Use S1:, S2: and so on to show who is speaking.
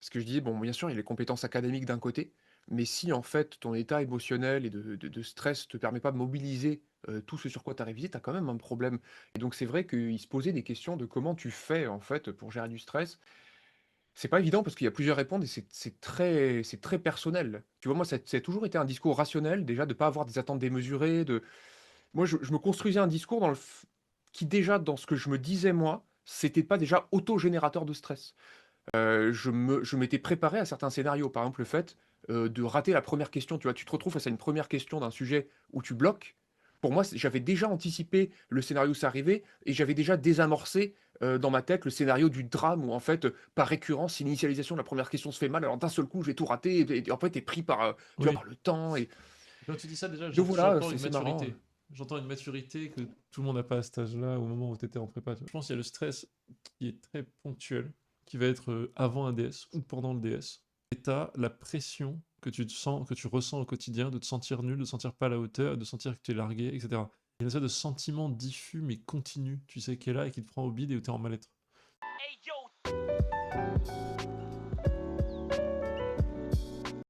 S1: Parce que je disais: «Bon, bien sûr, il y a les compétences académiques d'un côté, mais si en fait ton état émotionnel et de stress te permet pas de mobiliser, tout ce sur quoi tu as révisé, tu as quand même un problème». Et donc c'est vrai qu'il se posait des questions de comment tu fais en fait pour gérer du stress. C'est pas évident parce qu'il y a plusieurs réponses et c'est très personnel. Tu vois, moi ça a toujours été un discours rationnel déjà de pas avoir des attentes démesurées, de moi je me construisais un discours dans le f qui déjà dans ce que je me disais moi, c'était pas déjà autogénérateur de stress. Je m'étais préparé à certains scénarios. Par exemple, le fait, de rater la première question, tu vois? Tu te retrouves face à une première question d'un sujet où tu bloques. Pour moi, j'avais déjà anticipé le scénario où ça arrivait et j'avais déjà désamorcé, dans ma tête le scénario du drame où en fait, par récurrence, si l'initialisation de la première question se fait mal, alors d'un seul coup, je vais tout rater et en fait, tu es pris par, tu vois,
S2: Oui.
S1: par le temps et
S2: Quand tu dis ça, déjà,
S1: donc voilà,
S2: j'entends
S1: c'est
S2: une
S1: c'est marrant.
S2: maturité. J'entends une maturité que tout le monde n'a pas à cet âge-là, au moment où tu étais en prépa. Tu vois. Je pense qu'il y a le stress qui est très ponctuel, qui va être avant un DS ou pendant le DS. Et tu as la pression que tu te sens, que tu ressens au quotidien, de te sentir nul, de te sentir pas à la hauteur, de sentir que tu es largué, etc. Il y a une espèce de sentiment diffus mais continu, tu sais, qui est là et qui te prend au bide et où tu es en mal-être.